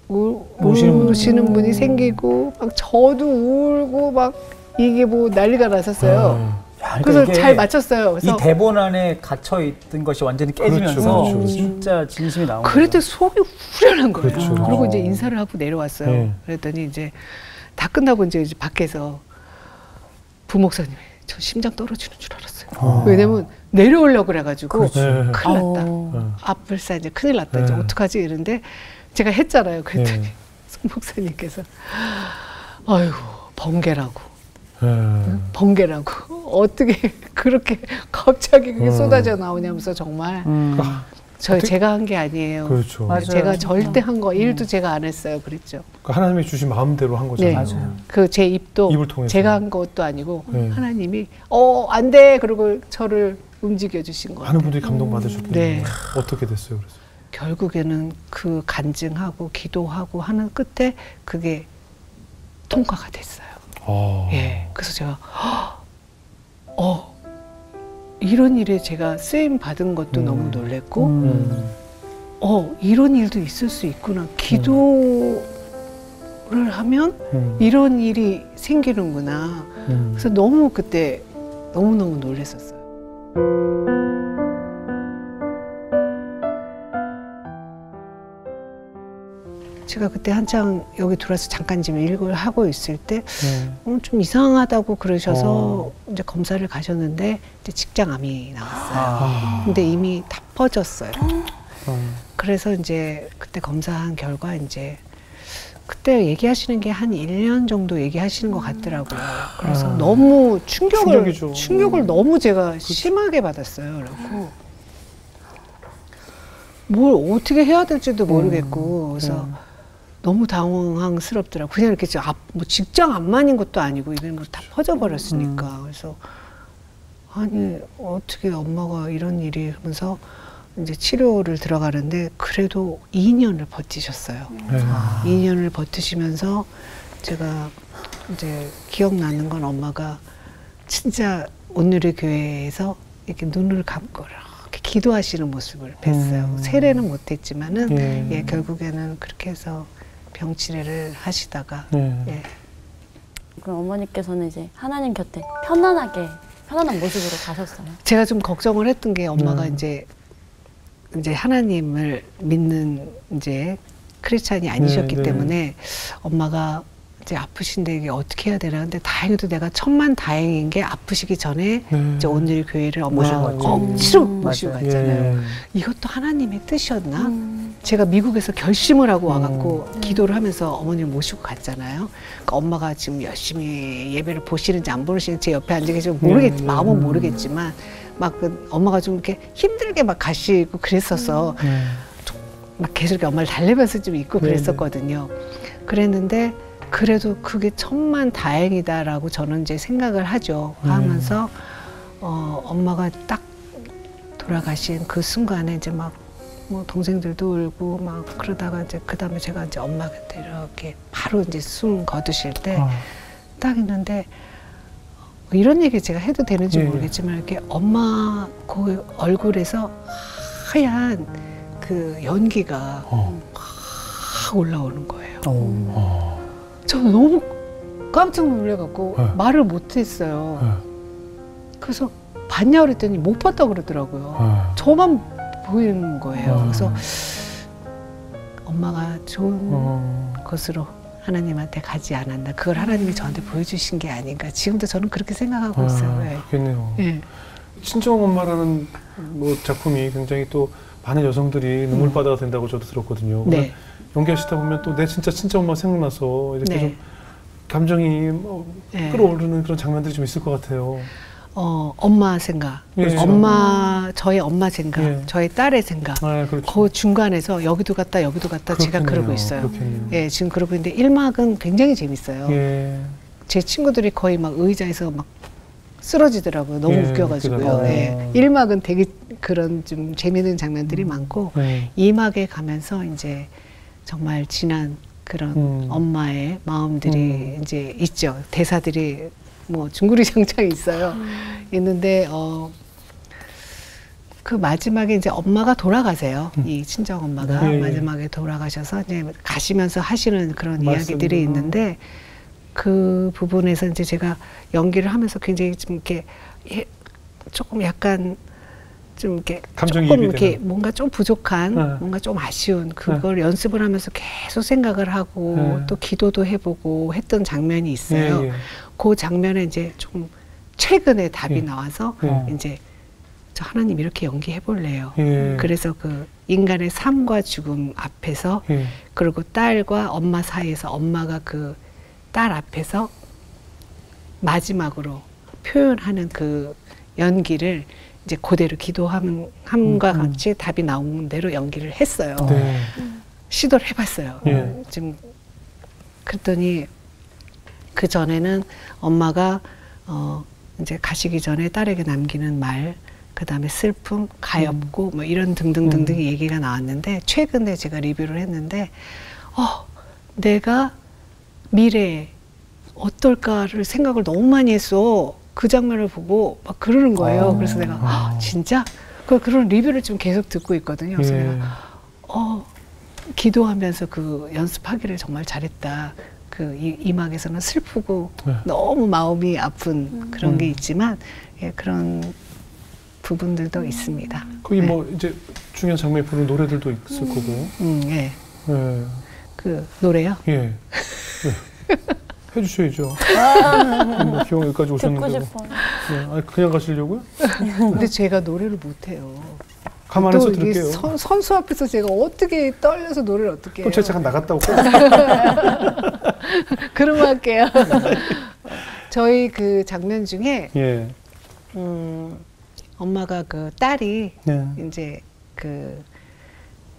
우시는 분이 생기고 막 저도 울고 막 이게 뭐 난리가 났었어요. 야, 그래서 잘 맞췄어요. 그래서 이 대본 안에 갇혀 있던 것이 완전히 깨지면서 그렇죠. 진짜 진심이 나온 거예요. 그랬더니 속이 후련한 거예요. 그렇죠. 그리고 이제 인사를 하고 내려왔어요. 그랬더니 이제 다 끝나고 이제 밖에서 부목사님이 저 심장 떨어지는 줄 알았어요. 왜냐면 내려오려고 그래가지고 큰일 났다. 앞불사 이제 큰일 났다. 이제 어떡하지 이런데 제가 했잖아요. 그랬더니 송 목사님께서 아이고 번개라고. 번개라고 어떻게 그렇게 갑자기 그게 쏟아져 나오냐면서 정말 제가 한 게 아니에요. 그렇죠. 맞아요. 제가 절대 한 거 일도 제가 안 했어요. 그랬죠. 그러니까 하나님이 주신 마음대로 한 거잖아요. 네. 그 제 입도 입을 통해서. 제가 한 것도 아니고 하나님이 안 돼 그러고 저를 움직여 주신 거 많은 같아요. 분들이 감동받으셨군요. 네. 어떻게 됐어요, 그래서? 결국에는 그 간증하고 기도하고 하는 끝에 그게 통과가 됐어요. 예, 그래서 제가 이런 일에 제가 쓰임 받은 것도 너무 놀랬고, 이런 일도 있을 수 있구나. 기도를 하면 이런 일이 생기는구나. 그래서 너무 그때 너무너무 놀랬었어요. 제가 그때 한창 여기 들어와서 잠깐 지금 일을 하고 있을 때 좀 이상하다고 그러셔서 이제 검사를 가셨는데 이제 직장암이 나왔어요. 근데 이미 다 퍼졌어요. 그래서 이제 그때 검사한 결과 이제 그때 얘기하시는 게 한 1년 정도 얘기하시는 것 같더라고요. 그래서 너무 충격을 너무 제가 심하게 받았어요. 그래갖고 뭘 어떻게 해야 될지도 모르겠고 그래서 너무 당황스럽더라고요. 그냥 이렇게 뭐 직장암만인 것도 아니고 이게 뭐 다 퍼져버렸으니까. 그래서 아니 어떻게 엄마가 이런 일이 하면서 이제 치료를 들어가는데 그래도 2년을 버티셨어요. 2년을 버티시면서 제가 이제 기억나는 건 엄마가 진짜 온누리 교회에서 이렇게 눈을 감고 이렇게 기도하시는 모습을 뵀어요. 세례는 못했지만은 예, 결국에는 그렇게 해서 병치레를 하시다가 예. 그럼 어머니께서는 이제 하나님 곁에 편안한 모습으로 가셨어요? 제가 좀 걱정을 했던 게 엄마가 이제 하나님을 믿는 이제 크리스찬이 아니셨기 때문에 엄마가 이제 아프신데 이게 어떻게 해야 되나. 근데 다행히도 내가 천만다행인 게 아프시기 전에 이제 오늘 교회를 엄마가 억지로 모시고 갔잖아요. 이것도 하나님의 뜻이었나? 제가 미국에서 결심을 하고 와갖고 기도를 하면서 어머니를 모시고 갔잖아요. 그러니까 엄마가 지금 열심히 예배를 보시는지 안 보시는지 제 옆에 앉아 계시면 마음은 모르겠지만 막 그 엄마가 좀 이렇게 힘들게 막 가시고 그랬어서 막 계속 이렇게 엄마를 달래면서 좀 있고 그랬었거든요. 그랬는데 그래도 그게 천만다행이다라고 저는 이제 생각을 하죠. 하면서 엄마가 딱 돌아가신 그 순간에 이제 막 뭐 동생들도 울고 막 그러다가 이제 그 다음에 제가 이제 엄마 곁에 이렇게 바로 이제 숨 거두실 때 딱 있는데 이런 얘기 제가 해도 되는지 모르겠지만 이렇게 엄마 그 얼굴에서 하얀 그 연기가 막 올라오는 거예요. 저는 너무 깜짝 놀래갖고 네. 말을 못했어요. 네. 그래서 봤냐 그랬더니 못 봤다고 그러더라고요. 저만 보이는 거예요. 그래서 엄마가 좋은 곳으로 하나님한테 가지 않았나. 그걸 하나님이 저한테 보여주신 게 아닌가. 지금도 저는 그렇게 생각하고 있어요. 네. 그렇겠네요. 네. 친정 엄마라는 뭐 작품이 굉장히 또 많은 여성들이 눈물바다가 된다고 저도 들었거든요. 네. 연기하시다 보면 또 내 진짜 친정 엄마 생각나서 이렇게 네. 좀 감정이 네. 끌어오르는 그런 장면들이 좀 있을 것 같아요. 엄마 생각, 그렇죠. 저의 엄마 생각, 예. 저의 딸의 생각. 아, 그렇죠. 그 중간에서 여기도 갔다 여기도 갔다 제가 그러고 있어요. 그렇겠네요. 예, 지금 그러고 있는데 1막은 굉장히 재밌어요. 예. 제 친구들이 거의 막 의자에서 막 쓰러지더라고요. 너무 예, 웃겨가지고요. 웃기더라고요. 예. 1막은 되게 그런 좀 재미있는 장면들이 많고 네. 2막에 가면서 이제 정말 지난 그런 엄마의 마음들이 이제 있죠. 대사들이 뭐 중구리장창 있어요. 있는데 그 마지막에 이제 엄마가 돌아가세요. 이 친정 엄마가 네. 마지막에 돌아가셔서 이제 가시면서 하시는 그런 맞습니다. 이야기들이 있는데 그 부분에서 이제 제가 연기를 하면서 굉장히 좀 이렇게 조금 약간 좀 이렇게 감정이입이 조금 이렇게 되는. 뭔가 좀 부족한, 뭔가 좀 아쉬운 그걸 연습을 하면서 계속 생각을 하고 또 기도도 해보고 했던 장면이 있어요. 예, 예. 그 장면에 이제 좀 최근에 답이 나와서 이제 저 하나님 이렇게 연기해 볼래요. 예. 그래서 그 인간의 삶과 죽음 앞에서 예. 그리고 딸과 엄마 사이에서 엄마가 그 딸 앞에서 마지막으로 표현하는 그 연기를 이제 그대로 기도함과 같이 답이 나온 대로 연기를 했어요. 네. 시도를 해봤어요. 예. 지금 그랬더니 그 전에는 엄마가 이제 가시기 전에 딸에게 남기는 말, 그 다음에 슬픔, 가엾고 뭐 이런 등등등등 얘기가 나왔는데 최근에 제가 리뷰를 했는데 내가 미래에 어떨까를 생각을 너무 많이 했어. 그 장면을 보고 막 그러는 거예요. 그래서 내가 진짜? 그런 리뷰를 좀 계속 듣고 있거든요. 그래서 내가 기도하면서 그 연습하기를 정말 잘했다. 그 이막에서는 슬프고 너무 마음이 아픈 그런 게 있지만 예, 그런 부분들도 있습니다. 거기 뭐 이제 중요한 장면에 부르는 노래들도 있을 거고. 예. 예. 그 노래요? 예. 해주셔야죠. 뭐 기왕 여기까지 오셨는데. 듣고 싶어요. 예. 아니, 그냥 가시려고요? 근데 제가 노래를 못해요. 가만해서 또 이게 들을게요. 선수 앞에서 제가 어떻게 떨려서 노래를 어떻게 해요? 또 제가 잠깐 나갔다 올게요. 그럼 할게요. 저희 그 장면 중에 예. 엄마가 그 딸이 예. 이제 그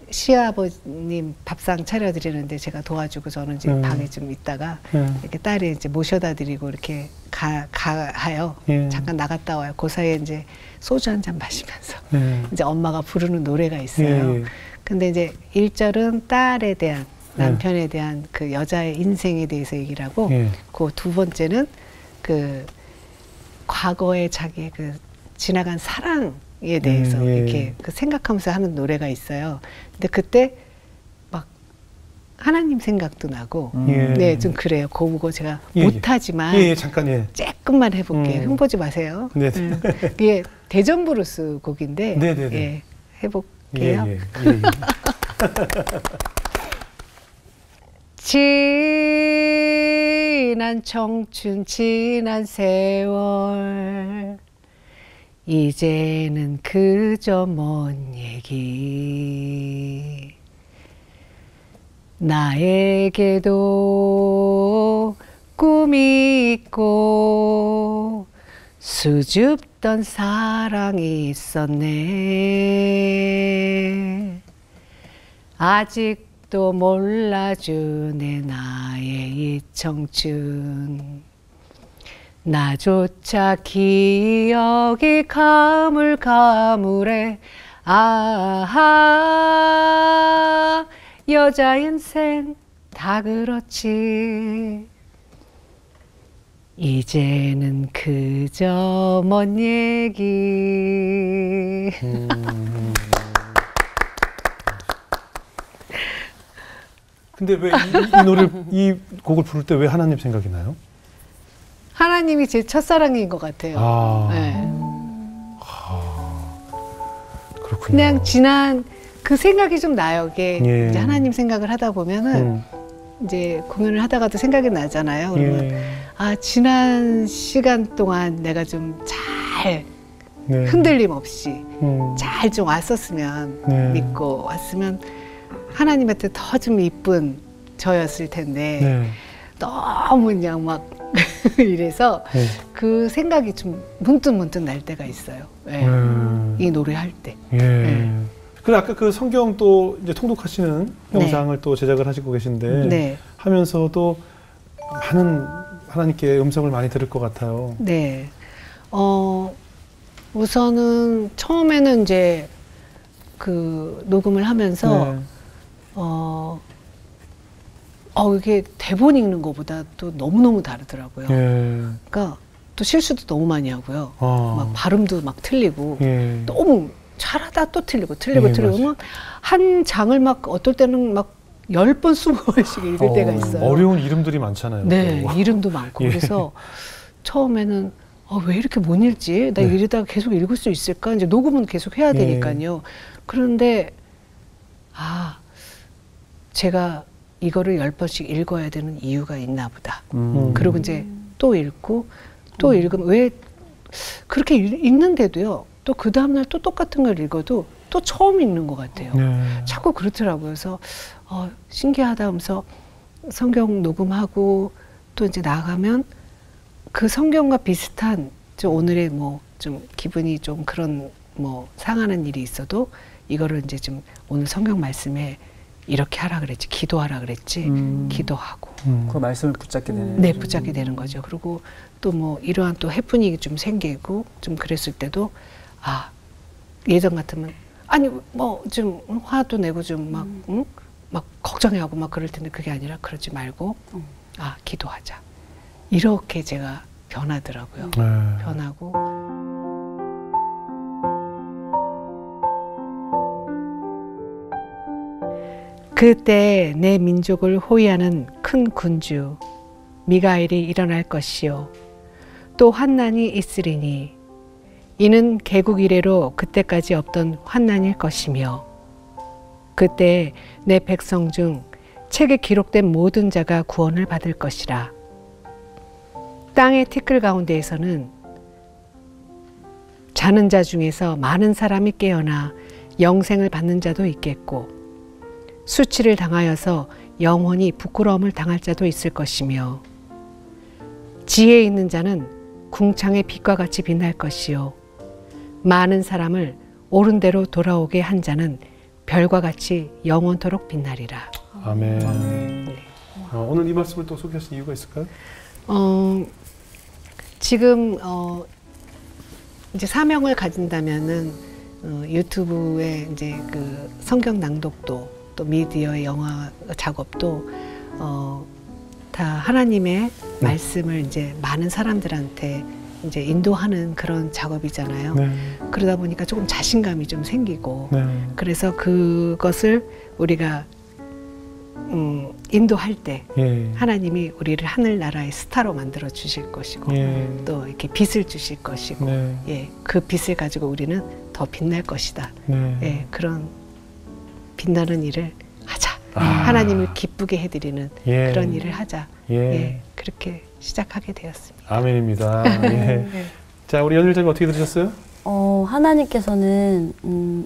시아버님 밥상 차려드리는데 제가 도와주고 저는 이제 방에 좀 있다가 이렇게 딸이 이제 모셔다 드리고 이렇게 가요. 잠깐 나갔다 와요. 그 사이에 이제 소주 한 잔 마시면서 이제 엄마가 부르는 노래가 있어요. 근데 이제 1절은 딸에 대한 남편에 대한 그 여자의 인생에 대해서 얘기를 하고 그 두 번째는 그 과거의 자기의 그 지나간 사랑에 대해서 이렇게 그 생각하면서 하는 노래가 있어요. 근데 그때 막 하나님 생각도 나고, 네, 좀 그래요. 그거 제가 못하지만 잠깐 조금만 해볼게요. 흠보지 마세요. 네. 이게 대전 브루스 곡인데, 네네네. 예, 해볼게요. 지난 청춘 지난 세월 이제는 그저 먼 얘기 나에게도 꿈이 있고 수줍던 사랑이 있었네 아직도 몰라주네 나의 이 청춘 나조차 기억이 가물가물해 아하 여자 인생 다 그렇지 이제는 그저 먼 얘기 근데 왜 이 노래를 이 곡을 부를 때 왜 하나님 생각이 나요? 하나님이 제 첫사랑인 것 같아요. 아, 네. 그렇군요. 그냥 지난 그 생각이 좀 나요. 이게 예. 이제 하나님 생각을 하다 보면은 이제 공연을 하다가도 생각이 나잖아요. 그러면 예. 아, 지난 시간 동안 내가 좀 잘 네. 흔들림 없이 잘 잘 좀 왔었으면 네. 믿고 왔으면 하나님한테 더 좀 이쁜 저였을 텐데 네. 너무 그냥 막 이래서 네. 그 생각이 좀 문득문득 날 때가 있어요. 네. 이 노래 할 때. 예. 네. 그리고 아까 그 성경 또 이제 통독하시는 네. 영상을 또 제작을 하시고 계신데 네. 하면서도 많은 하나님께 음성을 많이 들을 것 같아요. 네. 우선은 처음에는 이제 그 녹음을 하면서 네. 이게 대본 읽는 것보다 또 너무너무 다르더라고요. 예. 그러니까 또 실수도 너무 많이 하고요. 아. 막 발음도 막 틀리고 예. 너무 잘하다 또 틀리고 예, 틀리고 맞아요. 한 장을 막 어떨 때는 막 10번, 20번씩 읽을 때가 있어요. 어려운 이름들이 많잖아요. 네, 또. 이름도 많고. 예. 그래서 처음에는 왜 이렇게 못 읽지? 나 네. 이러다가 계속 읽을 수 있을까? 이제 녹음은 계속 해야 예. 되니까요. 그런데 제가 이거를 10번씩 읽어야 되는 이유가 있나 보다. 그리고 이제 또 읽고 또 읽으면 왜 그렇게 읽는데도요. 또 그 다음날 또 똑같은 걸 읽어도 또 처음 읽는 것 같아요. 네. 자꾸 그렇더라고요. 그래서 신기하다 하면서 성경 녹음하고 또 이제 나가면 그 성경과 비슷한 좀 오늘의 뭐 좀 기분이 좀 그런 뭐 상하는 일이 있어도 이거를 이제 좀 오늘 성경 말씀에 이렇게 하라 그랬지, 기도하라 그랬지, 기도하고 그 말씀을 붙잡게 되는. 네, 붙잡게 되는 거죠. 그리고 또 뭐 이러한 또 해프닝이 좀 생기고 좀 그랬을 때도 예전 같으면 아니 뭐 좀 화도 내고 좀 막 막 걱정해하고 막 그럴 텐데 그게 아니라 그러지 말고 기도하자. 이렇게 제가 변하더라고요. 네. 변하고 그때 내 민족을 호위하는 큰 군주 미가엘이 일어날 것이요 또 환난이 있으리니 이는 개국 이래로 그때까지 없던 환난일 것이며 그때 내 백성 중 책에 기록된 모든 자가 구원을 받을 것이라. 땅의 티끌 가운데에서는 자는 자 중에서 많은 사람이 깨어나 영생을 받는 자도 있겠고 수치를 당하여서 영원히 부끄러움을 당할 자도 있을 것이며 지혜 있는 자는 궁창의 빛과 같이 빛날 것이요 많은 사람을 옳은 대로 돌아오게 한 자는 별과 같이 영원토록 빛나리라. 아멘. 네. 오늘 이 말씀을 또 소개하신 이유가 있을까요? 지금 이제 사명을 가진다면은 유튜브에 이제 그 성경 낭독도 또 미디어의 영화 작업도 다 하나님의 말씀을 이제 많은 사람들한테 이제 인도하는 그런 작업이잖아요. 네. 그러다 보니까 조금 자신감이 좀 생기고 네. 그래서 그것을 우리가 인도할 때 예. 하나님이 우리를 하늘나라의 스타로 만들어 주실 것이고 예. 또 이렇게 빛을 주실 것이고 네. 그 빛을 가지고 우리는 더 빛날 것이다. 네. 그런 빛나는 일을 하자. 하나님을 기쁘게 해드리는 예. 그런 일을 하자. 예. 그렇게 시작하게 되었습니다. 아멘입니다. 예. 자, 우리 연일자님 어떻게 들으셨어요? 하나님께서는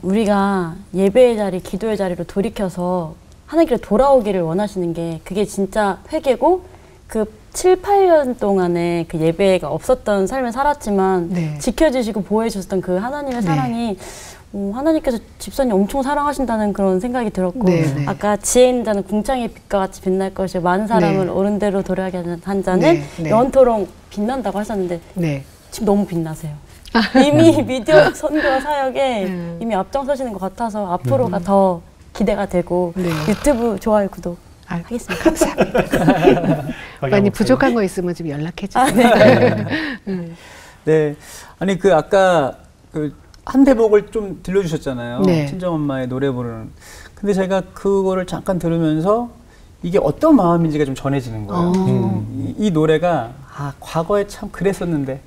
우리가 예배의 자리, 기도의 자리로 돌이켜서 하나님께로 돌아오기를 원하시는 게 그게 진짜 회개고 그 7, 8년 동안에 그 예배가 없었던 삶을 살았지만 지켜주시고 보호해주셨던 그 하나님의 사랑이 하나님께서 집사님 엄청 사랑하신다는 그런 생각이 들었고 아까 지혜 있는 자는 궁창의 빛과 같이 빛날 것이요 많은 사람을 옳은 대로 돌아가게 한 자는 영원토록 빛난다고 하셨는데 지금 너무 빛나세요. 이미 미디어 선교와 사역에 이미 앞장서시는 것 같아서 앞으로가 더 기대가 되고 유튜브 좋아요 구독 하겠습니다. 감사합니다. 많이 부족한 거 있으면 좀 연락해 주세요. 네, 아니 그 아까 그 한 대목을 좀 들려주셨잖아요. 친정엄마의 노래 부르는. 근데 제가 그거를 잠깐 들으면서 이게 어떤 마음인지가 좀 전해지는 거예요. 이 노래가 아, 과거에 참 그랬었는데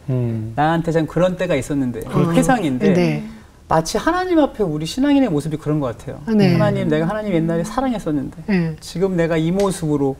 나한테 참 그런 때가 있었는데 그 회상인데 네. 마치 하나님 앞에 우리 신앙인의 모습이 그런 것 같아요. 네. 하나님, 내가 하나님 옛날에 사랑했었는데 네. 지금 내가 모습으로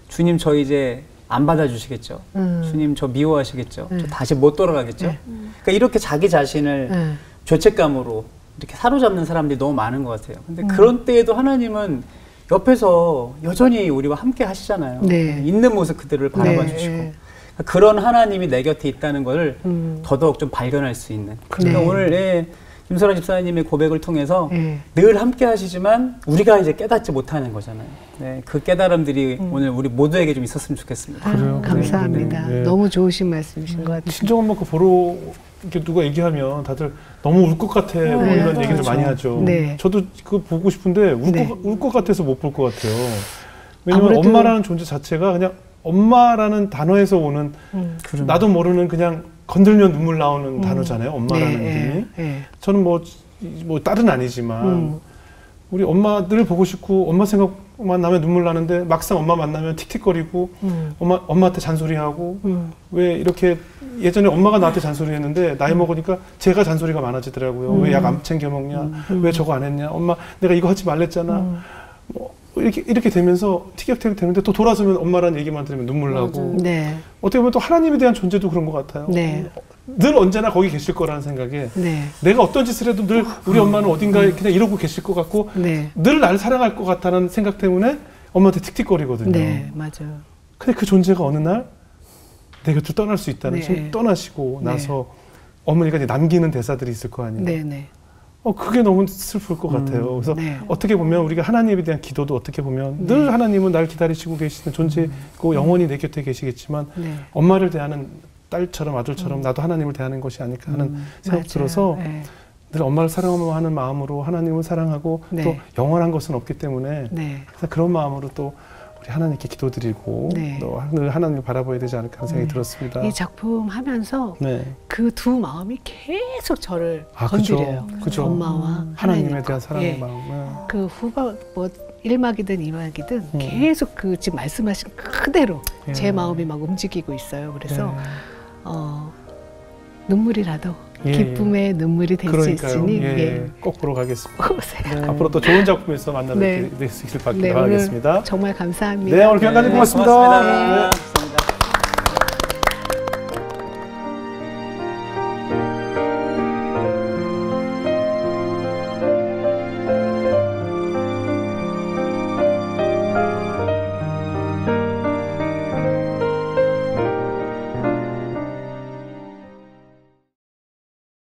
주님 저 이제 안 받아주시겠죠. 주님 저 미워하시겠죠. 저 다시 못 돌아가겠죠. 그러니까 이렇게 자기 자신을 죄책감으로 이렇게 사로잡는 사람들이 너무 많은 것 같아요. 근데 그런 때에도 하나님은 옆에서 여전히 우리와 함께 하시잖아요. 네. 있는 모습 그대로를 바라봐 주시고. 그러니까 그런 하나님이 내 곁에 있다는 것을 더더욱 좀 발견할 수 있는. 그러니까 오늘 김설아 집사님의 고백을 통해서 늘 함께 하시지만 우리가 이제 깨닫지 못하는 거잖아요. 네, 그 깨달음들이 오늘 우리 모두에게 좀 있었으면 좋겠습니다. 아, 감사합니다. 네. 너무 좋으신 말씀이신 것 같아요. 친정엄마 그 보러 이렇게 누가 얘기하면 다들 너무 울 것 같아 뭐 이런 얘기를 많이 하죠. 네. 저도 그거 보고 싶은데 네. 울 것 같아서 못 볼 것 같아요. 왜냐면 엄마라는 존재 자체가 그냥 엄마라는 단어에서 오는 나도 모르는 그냥 건들면 눈물 나오는 단어잖아요. 엄마라는 이름이. 저는 뭐 딸은 아니지만 우리 엄마들 보고 싶고 엄마 생각만 나면 눈물 나는데 막상 엄마 만나면 틱틱거리고 엄마한테 잔소리하고 왜 이렇게 예전에 엄마가 나한테 잔소리했는데 나이 먹으니까 제가 잔소리가 많아지더라고요. 왜 약 안 챙겨 먹냐? 왜 저거 안 했냐? 엄마 내가 이거 하지 말랬잖아. 뭐 이렇게 되면서 티격태격 되는데 또 돌아서면 엄마라는 얘기만 들으면 눈물 나고 네. 어떻게 보면 또 하나님에 대한 존재도 그런 것 같아요. 네. 늘 언제나 거기 계실 거라는 생각에 네. 내가 어떤 짓을 해도 늘 우리 엄마는 어딘가에 그냥 이러고 계실 것 같고 네. 늘 날 사랑할 것 같다는 생각 때문에 엄마한테 틱틱거리거든요. 네, 맞아요. 근데 그 존재가 어느 날 내 곁을 떠날 수 있다는 네. 떠나시고 나서 어머니가 이제 남기는 대사들이 있을 거 아니에요. 네, 네. 그게 너무 슬플 것 같아요. 그래서 네. 어떻게 보면 우리가 하나님에 대한 기도도 어떻게 보면 늘 하나님은 날 기다리시고 계시는 존재고 영원히 내 곁에 계시겠지만 엄마를 대하는 딸처럼 아들처럼 나도 하나님을 대하는 것이 아닐까 하는 생각 들어서 늘 엄마를 사랑하는 마음으로 하나님을 사랑하고 또 영원한 것은 없기 때문에 그래서 그런 마음으로 또 우리 하나님께 기도드리고 또 늘 하나님을 바라봐야 되지 않을까 하는 생각이 들었습니다. 이 작품 하면서 그 두 마음이 계속 저를 건드려요. 그죠. 엄마와 하나님에 대한 사랑의 마음. 그 후반 뭐 1막이든 2막이든 계속 그 지금 말씀하신 그대로 제 마음이 막 움직이고 있어요. 그래서 눈물이라도 기쁨의 눈물이 될 수 있으니 꼭 보러 가겠습니다. 앞으로 또 좋은 작품에서 만나뵐 수 있을 수 있길 바라겠습니다. 정말 감사합니다. 네, 오늘 귀한 강의 고맙습니다. 고맙습니다.